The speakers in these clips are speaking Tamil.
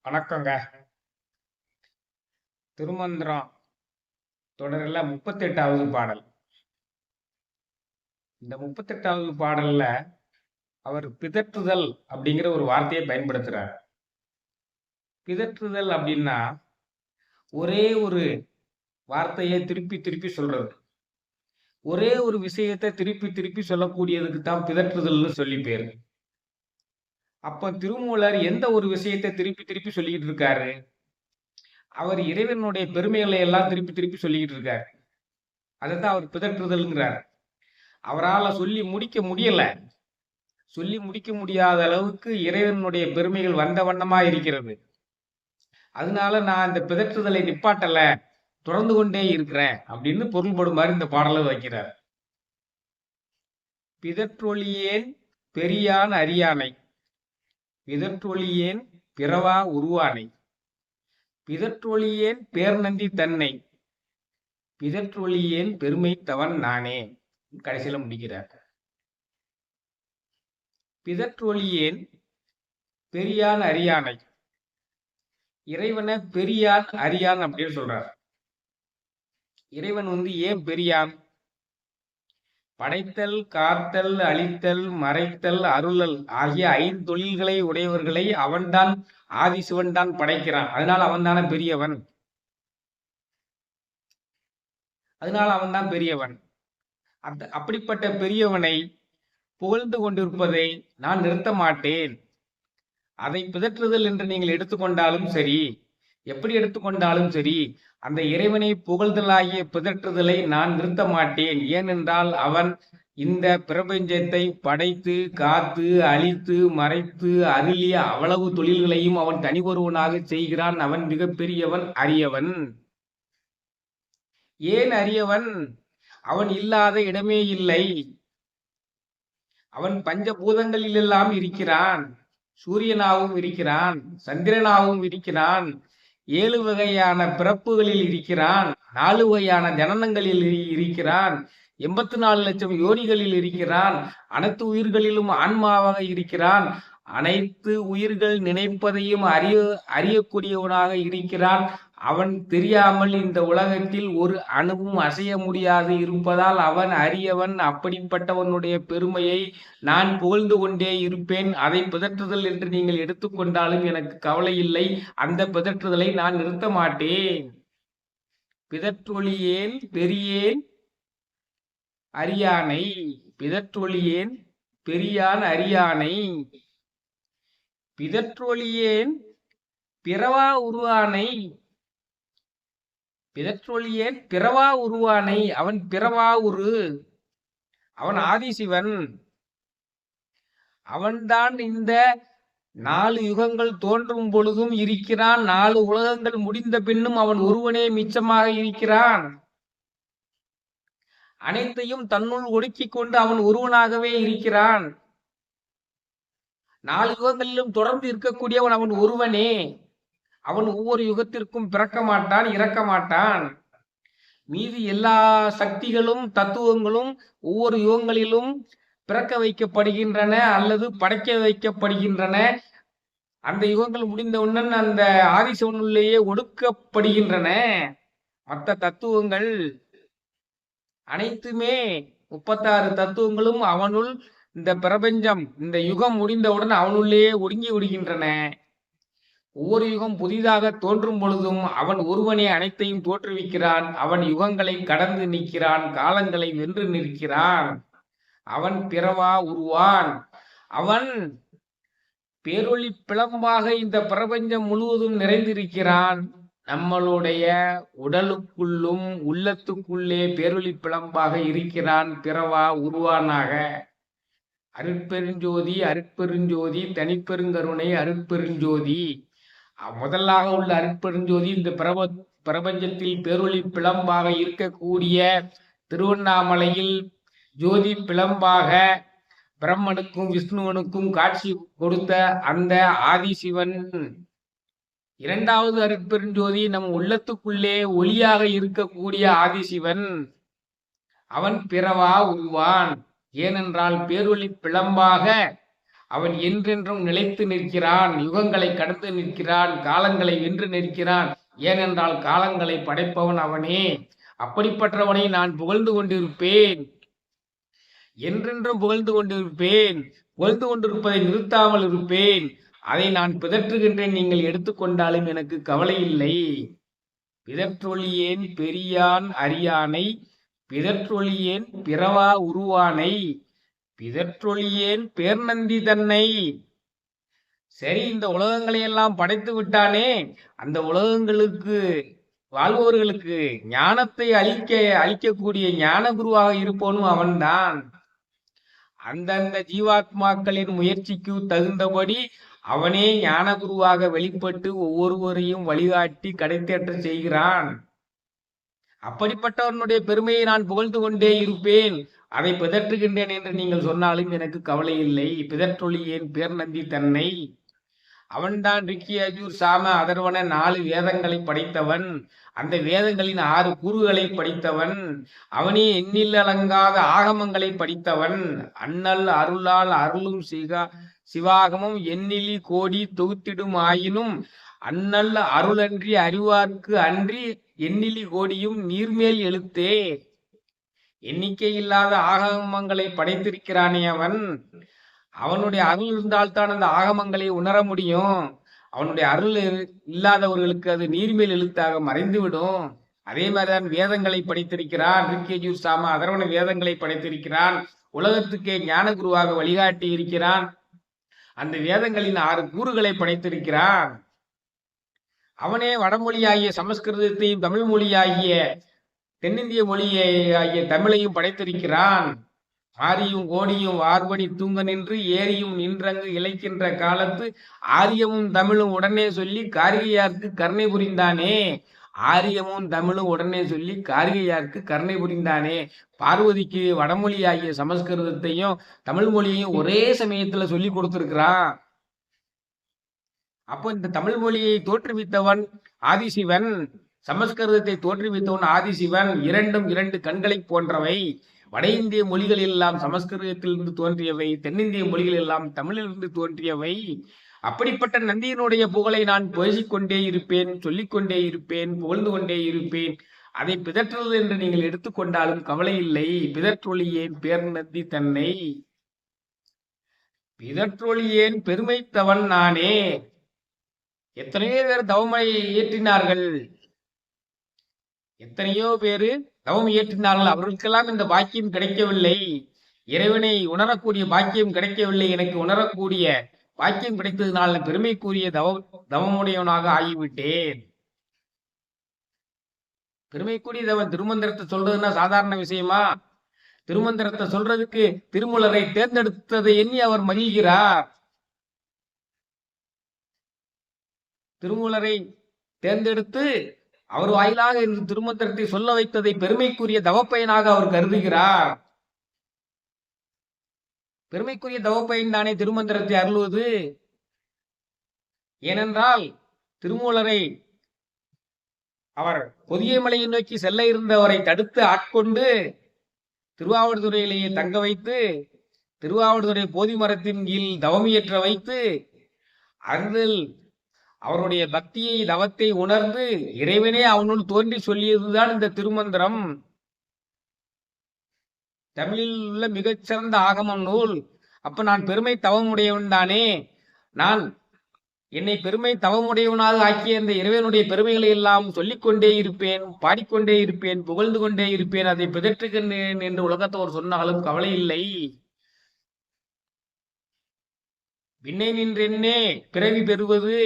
வணக்கங்க. திருமந்திரம் தொடரில் 38வது பாடல். இந்த 38வது பாடல்ல அவர் பிதற்றுதல் அப்படிங்கிற ஒரு வார்த்தையை பயன்படுத்துறார். பிதற்றுதல் அப்படின்னா ஒரே ஒரு வார்த்தையை திருப்பி திருப்பி சொல்றது. ஒரே ஒரு விஷயத்தை திருப்பி திருப்பி சொல்லக்கூடியதுக்கு தான் பிதற்றுதல்னு சொல்லி பேரு. அப்ப திருமூலர் எந்த ஒரு விஷயத்தை திருப்பி திருப்பி சொல்லிக்கிட்டு இருக்காரு? அவர் இறைவனுடைய பெருமைகளை எல்லாம் திருப்பி திருப்பி சொல்லிக்கிட்டு இருக்காரு. அதைத்தான் அவர் பிதற்றுதல்ங்கிறார். அவரால் சொல்லி முடிக்க முடியல. சொல்லி முடிக்க முடியாத அளவுக்கு இறைவனுடைய பெருமைகள் வந்த வண்ணமா இருக்கிறது. அதனால நான் இந்த பிதற்றுதலை நிப்பாட்டல, தொடர்ந்து கொண்டே இருக்கிறேன் அப்படின்னு பொருள்படும் மாதிரி இந்த பாடலை வைக்கிறார். பிதற்றொழியேன் பெரியான் அரியானை, பிதற்றொழியேன் பிறவா உருவானை, பிதற்றொழியேன் பேர் நந்தி தன்னை, பிதற்றொழியேன் பெருமை தவன் நானே. கடைசியில முடிக்கிறார். பிதற்றொழியேன் பெரியான் அரியானை, இறைவனை பெரியான் அரியான் அப்படின்னு சொல்றார். இறைவன் ஏன் பெரியான்? படைத்தல், காத்தல், அழித்தல், மறைத்தல், அருளல் ஆகிய 5 தொழில்களை உடையவர்களை அவன்தான், ஆதிசிவன் தான் படைக்கிறான். அதனால அவன் தானே பெரியவன். அதனால அவன் தான் பெரியவன். அப்படிப்பட்ட பெரியவனை புகழ்ந்து கொண்டிருப்பதை நான் நிறுத்த மாட்டேன். அதை பிதற்றுதல் என்று நீங்கள் எடுத்துக்கொண்டாலும் சரி, எப்படி எடுத்துக்கொண்டாலும் சரி, அந்த இறைவனை புகழ்தலாகிய பிதற்றுதலை நான் நிறுத்த மாட்டேன். ஏனென்றால் அவன் இந்த பிரபஞ்சத்தை படைத்து, காத்து, அழித்து, மறைத்து, அருளிய அவ்வளவு தொழில்களையும் அவன் தனி ஒருவனாக செய்கிறான். அவன் மிகப்பெரியவன், அரியவன். ஏன் அரியவன்? அவன் இல்லாத இடமே இல்லை. அவன் பஞ்சபூதங்களில் எல்லாம் இருக்கிறான். சூரியனாகவும் இருக்கிறான், சந்திரனாகவும் இருக்கிறான், 7 வகையான பிறப்புகளில் இருக்கிறான், 4 வகையான ஜனனங்களில் இருக்கிறான், 84 லட்சம் யோனிகளில் இருக்கிறான், அனைத்து உயிர்களிலும் ஆன்மாவாக இருக்கிறான், அனைத்து உயிர்கள் நினைப்பதையும் அறியக்கூடியவனாக இருக்கிறான். அவன் தெரியாமல் இந்த உலகத்தில் ஒரு அணுவும் அசைய முடியாது இருப்பதால் அவன் அரியவன். அப்படிப்பட்டவனுடைய பெருமையை நான் புகழ்ந்து கொண்டே இருப்பேன். அதை பிதற்றுதல் என்று நீங்கள் எடுத்துக்கொண்டாலும் எனக்கு கவலை இல்லை. அந்த பிதற்றுதலை நான் நிறுத்த மாட்டேன். பிதற்றொழியேன் பெரியேன் அரியானை, பிதற்றொழியேன் பெரியான் அரியானை, பிதற்றொழியேன் பிறவா உருவானை, பிதற்றொழியேன் பிறவா உருவானை. அவன் பிறவா உரு, அவன் ஆதிசிவன். அவன்தான் இந்த 4 யுகங்கள் தோன்றும் பொழுதும் இருக்கிறான். 4 உலகங்கள் முடிந்த பின்னும் அவன் ஒருவனே மிச்சமாக இருக்கிறான். அனைத்தையும் தன்னுள் ஒடுக்கிக் கொண்டு அவன் ஒருவனாகவே இருக்கிறான். 4 யுகங்களிலும் தொடர்ந்து இருக்கக்கூடியவன் அவன் ஒருவனே. அவன் ஒவ்வொரு யுகத்திற்கும் பிறக்க மாட்டான், இறக்க மாட்டான். மீதி எல்லா சக்திகளும் தத்துவங்களும் ஒவ்வொரு யுகங்களிலும் பிறக்க வைக்கப்படுகின்றன அல்லது படைக்க வைக்கப்படுகின்றன. அந்த யுகங்கள் முடிந்தவுடன் அந்த ஆதிசிவனுள்ளேயே ஒடுக்கப்படுகின்றன. மற்ற தத்துவங்கள் அனைத்துமே 36 தத்துவங்களும் அவனுள், இந்த பிரபஞ்சம் இந்த யுகம் முடிந்தவுடன் அவனுள்ளேயே ஒடுங்கி விடுகின்றன. ஒவ்வொரு யுகம் புதிதாக தோன்றும் பொழுதும் அவன் ஒருவனே அனைத்தையும் தோற்றுவிக்கிறான். அவன் யுகங்களை கடந்து நிற்கிறான், காலங்களை வென்று நிற்கிறான். அவன் பிறவா உருவான். அவன் பேரொளி பிளம்பாக இந்த பிரபஞ்சம் முழுவதும் நிறைந்திருக்கிறான். நம்மளுடைய உடலுக்குள்ளும் உள்ளத்துக்குள்ளே பேரொளி பிளம்பாக இருக்கிறான், பிறவா உருவானாக. அருட்பெருஞ்சோதி, அருட்பெருஞ்சோதி, தனிப்பெருங்கருணை, அருட்பெருஞ்சோதி. முதலாக உள்ள அருட்பெருஞ்சோதி இந்த பிரபஞ்சத்தில் பேரொளி பிளம்பாக இருக்கக்கூடிய திருவண்ணாமலையில் ஜோதி பிளம்பாக பிரம்மனுக்கும் விஷ்ணுவனுக்கும் காட்சி கொடுத்த அந்த ஆதிசிவன். 2வது அருட்பெருஞ்சோதி நம் உள்ளத்துக்குள்ளே ஒளியாக இருக்கக்கூடிய ஆதிசிவன். அவன் பிறவா உருவான். ஏனென்றால் பேரொளி பிளம்பாக அவன் என்றென்றும் நிலைத்து நிற்கிறான், யுகங்களை கடந்து நிற்கிறான், காலங்களை வென்று நிற்கிறான். ஏனென்றால் காலங்களை படைப்பவன் அவனே. அப்படிப்பட்டவனை நான் புகழ்ந்து கொண்டிருப்பேன், என்றென்றும் புகழ்ந்து கொண்டிருப்பேன். புகழ்ந்து கொண்டிருப்பதை நிறுத்தாமல் இருப்பேன். அதை நான் பிதற்றுகின்றேன், நீங்கள் எடுத்துக்கொண்டாலும் எனக்கு கவலை இல்லை. பிதற்றொழியேன் பெரியான் அரியானை, பிதற்றொழியேன் பிறவா உருவானை, பிதற்றொழியேன் பேர்நந்தி தன்னை. சரி, இந்த உலகங்களை எல்லாம் படைத்து விட்டானே, அந்த உலகங்களுக்கு வாழ்பவர்களுக்கு ஞானத்தை அளிக்கக்கூடிய ஞான குருவாக இருப்பவனும் அவன்தான். அந்தந்த ஜீவாத்மாக்களின் முயற்சிக்கு தகுந்தபடி அவனே ஞான குருவாக வெளிப்பட்டு ஒவ்வொருவரையும் வழிகாட்டி கடைத்தேற்ற செய்கிறான். அப்படிப்பட்டவனுடைய பெருமையை நான் புகழ்ந்து கொண்டே இருப்பேன். அதை பிதற்றுகின்றேன் என்று நீங்கள் சொன்னாலும் எனக்கு கவலை இல்லை. பிதற்றொழியேன் பேர்நந்தி தன்னை. அவன்தான் ரிக்கி, அஜூர், சாம, அதர்வன 4 வேதங்களை படைத்தவன். அந்த வேதங்களின் 6 கூறுகளை படித்தவன். அவனே எண்ணில் அலங்காத ஆகமங்களை படித்தவன். அண்ணல் அருளால் அருளும் சிவாகமும் எண்ணிலி கோடி தொகுத்திடும் ஆயினும் அண்ணல் அருளன்றி அறிவார்க்கு அன்றி எண்ணிலி கோடியும் நீர்மேல் எழுத்தே. எண்ணிக்கை இல்லாத ஆகமங்களை படைத்திருக்கிறானே அவன். அவனுடைய அருள் இருந்தால்தான் அந்த ஆகமங்களை உணர முடியும். அவனுடைய அருள் இல்லாதவர்களுக்கு அது நீர்மேல் எழுத்தாக மறைந்துவிடும். அதே மாதிரிதான் வேதங்களை படைத்திருக்கிறான். ரிக்கேஜூர், சாம, அதர்வன வேதங்களை படைத்திருக்கிறான். உலகத்துக்கே ஞான குருவாக வழிகாட்டி இருக்கிறான். அந்த வேதங்களின் 6 கூறுகளை படைத்திருக்கிறான். அவனே வடமொழியாகிய சமஸ்கிருதத்தையும் தமிழ் மொழியாகிய தென்னிந்திய மொழியாகிய தமிழையும் படைத்திருக்கிறான். ஆரியும் கோடியும் வார்படி தூங்க நின்று ஏரியும் நின்றங்கு இழைக்கின்ற காலத்து ஆரியமும் தமிழும் உடனே சொல்லி காரிகையார்க்கு கருணை புரிந்தானே. ஆரியமும் தமிழும் உடனே சொல்லி காரிகையார்க்கு கருணை புரிந்தானே. பார்வதிக்கு வடமொழி ஆகிய சமஸ்கிருதத்தையும் தமிழ் மொழியையும் ஒரே சமயத்துல சொல்லி கொடுத்திருக்கிறான். அப்போ இந்த தமிழ் மொழியை தோற்றுவித்தவன் ஆதிசிவன், சமஸ்கிருதத்தை தோற்றுவித்தவன் ஆதிசிவன். இரண்டும் 2 கண்களை போன்றவை. வட இந்திய மொழிகள் எல்லாம் சமஸ்கிருதத்திலிருந்து தோன்றியவை, தென்னிந்திய மொழிகள் எல்லாம் தமிழிலிருந்து தோன்றியவை. அப்படிப்பட்ட நந்தியினுடைய புகழை நான் பேசிக்கொண்டே இருப்பேன், சொல்லிக்கொண்டே இருப்பேன், புகழ்ந்து கொண்டே இருப்பேன். அதை பிதற்றுவது என்று நீங்கள் எடுத்துக்கொண்டாலும் கவலை இல்லை. பிதற்றொழியேன் பேர்நந்தி தன்னை, பிதற்றொழியேன் பெருமைத்தவன் நானே. எத்தனையோ பேர் தவமை இயற்றினார்கள், எத்தனையோ பேரு தவம் இயற்றினார்கள். அவர்களுக்கெல்லாம் இந்த பாக்கியம் கிடைக்கவில்லை. இறைவனை உணரக்கூடிய பாக்கியம் கிடைக்கவில்லை. எனக்கு உணரக்கூடிய பாக்கியம் கிடைத்ததுனால் பெருமைக்குரிய தவமுடையவனாக ஆகிவிட்டேன். பெருமைக்குரிய தவம் திருமந்திரத்தை சொல்றதுன்னா சாதாரண விஷயமா? திருமந்திரத்தை சொல்றதுக்கு திருமூலரை தேர்ந்தெடுத்ததை எண்ணி அவர் மகிழ்கிறார். திருமூலரை தேர்ந்தெடுத்து அவர் வாயிலாக இந்த திருமந்திரத்தை சொல்ல வைத்ததை பெருமைக்குரிய தவப்பயனாக அவர் கருதுகிறார். பெருமைக்குரிய தவப்பயன் தானே திருமந்திரத்தை அருள்வது. ஏனென்றால் திருமூலரை அவர் பொதிகை மலையை நோக்கி செல்ல இருந்தவரை தடுத்து ஆட்கொண்டு திருவாவடுதுறையிலேயே தங்க வைத்து திருவாவடுதுறை போதி மரத்தின் கீழ் தவமியற்ற வைத்து அதில் அவருடைய பக்தியை தவத்தை உணர்ந்து இறைவனே அவனுள் தோன்றி சொல்லியதுதான் இந்த திருமந்திரம். தமிழில் உள்ள மிகச்சிறந்த ஆகமம் நூல். அப்ப நான் பெருமை தவமுடையவன் தானே. நான் என்னை பெருமை தவமுடையவனாக ஆக்கிய இந்த இறைவனுடைய பெருமைகளை எல்லாம் சொல்லிக்கொண்டே இருப்பேன், பாடிக்கொண்டே இருப்பேன், புகழ்ந்து கொண்டே இருப்பேன். அதை பிதற்றுகின்றேன் என்று உலகத்தோர் சொன்னாலும் கவலை இல்லை. விண்ணை நின்றென்னே பிறவி பெறுவது,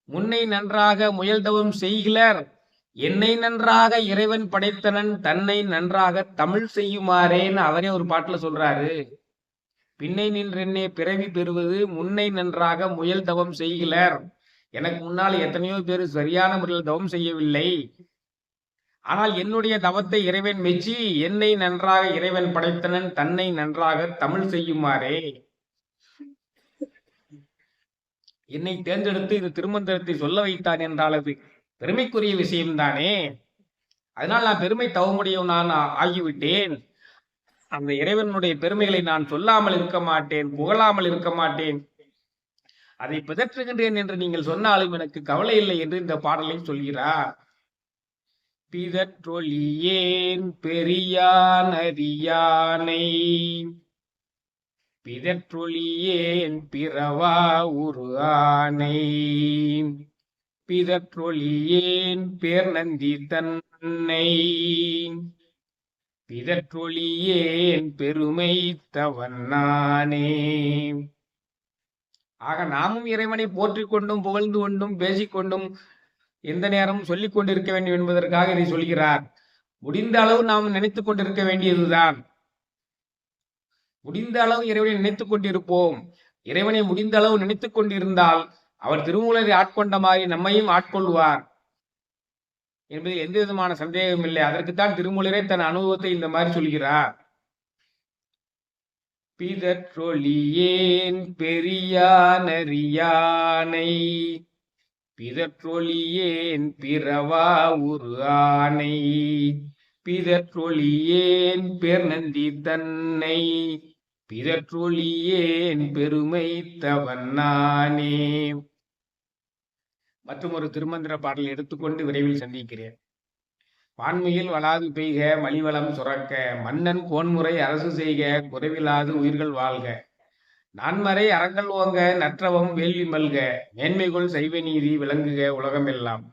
முன்னை நன்றாக முயல்தவம் செய்கிலர், என்னை நன்றாக இறைவன் படைத்தனன், தன்னை நன்றாக தமிழ் செய்யுமாறேன்னு அவரே ஒரு பாட்டுல சொல்றாரு. பின்னை நின்றென்னே பிறவி பெறுவது, முன்னை நன்றாக முயல் தவம் செய்கிலர். எனக்கு முன்னால் எத்தனையோ பேர் சரியான முறையில் தவம் செய்யவில்லை. ஆனால் என்னுடைய தவத்தை இறைவன் மெச்சி என்னை நன்றாக இறைவன் படைத்தனன், தன்னை நன்றாக தமிழ் செய்யுமாறே என்னை தேர்ந்தெடுத்து இந்த திருமந்திரத்தை சொல்ல வைத்தான் என்றால் அது பெருமைக்குரிய விஷயம்தானே. அதனால் நான் பெருமை தவமுடையவன் நான் ஆகிவிட்டேன். அந்த இறைவனுடைய பெருமைகளை நான் சொல்லாமல் இருக்க மாட்டேன், புகழாமல் இருக்க மாட்டேன். அதை பிதற்றுகின்றேன் என்று நீங்கள் சொன்னாலும் எனக்கு கவலை இல்லை என்று இந்த பாடலை சொல்கிறார். பிதற்றொழியேன் பெரியான் அறியானை, பிதற்றொழியேன் பிறவா உரு ஆனை, பிதற்றொழியேன் பேர் நந்தி தன்னை, பிதற்றொழியேன் பெருமை தவன்னானே. ஆக நாமும் இறைவனை போற்றிக் கொண்டும் புகழ்ந்து கொண்டும் பேசிக்கொண்டும் எந்த நேரமும் சொல்லிக் கொண்டிருக்க வேண்டும் என்பதற்காக இதை சொல்கிறார். முடிந்த அளவு நாம் நினைத்துக் கொண்டிருக்க வேண்டியதுதான். முடிந்த அளவு இறைவனை நினைத்துக் கொண்டிருப்போம். இறைவனை முடிந்த அளவு நினைத்துக் கொண்டிருந்தால் அவர் திருமூலரை ஆட்கொண்ட மாதிரி நம்மையும் ஆட்கொள்வார் என்பதில் எந்த விதமான சந்தேகம் இல்லை. அதற்குத்தான் திருமூலரே தன் அனுபவத்தை இந்த மாதிரி சொல்கிறார். பிதற்றொழியேன் பெரியான் அறியானை, பிதற்றொழியேன் பிறவா உரு ஆனை, பிதற்றொழியேன் பேர் நந்தி தன்னை, பிதற்றொழியேன் பெருமை தவன்னானே. மற்றும் ஒரு திருமந்திர பாடலை எடுத்துக்கொண்டு விரைவில் சந்திக்கிறேன். வான்மையில் வளாது பெய்க மலிவளம் சுரக்க, மன்னன் கோன்முறை அரசு செய்க குறைவிலாது உயிர்கள் வாழ்க, நான்மறை அறங்கள் ஓங்க நற்றவம் வேள்வி மல்க, மேன்மைகொள் சைவ நீதி விளங்குக உலகமெல்லாம்,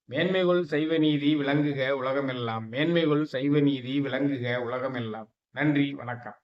மேன்மைகொள் சைவ நீதி விளங்குக உலகமெல்லாம், மேன்மைகொள் சைவ நீதி விளங்குக உலகமெல்லாம். நன்றி, வணக்கம்.